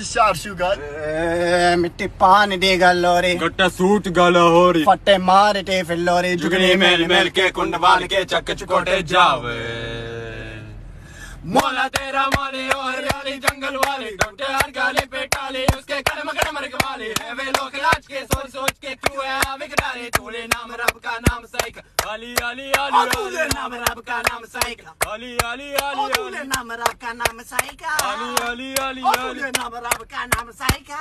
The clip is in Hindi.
शार शुगर मिट्टी पान दे गलोरे गट्टा सूट गाला हो रही फटे मार टे फिलोरे जुगनी मेल मेल के कुंड बाल के चक चकोटे जावे मोला तेरा माली और याली जंगल वाली घंटे हर गाली पे टाली उसके कदम कदम रखवाली है वे लोग लाज के सोच सोच के तू है विकरारी तूले नाम रब का नाम साइक अली अली अली तूले नाम रब का नाम साइक अली अली अली तूले नाम रब का नाम साइक अली अली अली तूले नाम रब का नाम साइक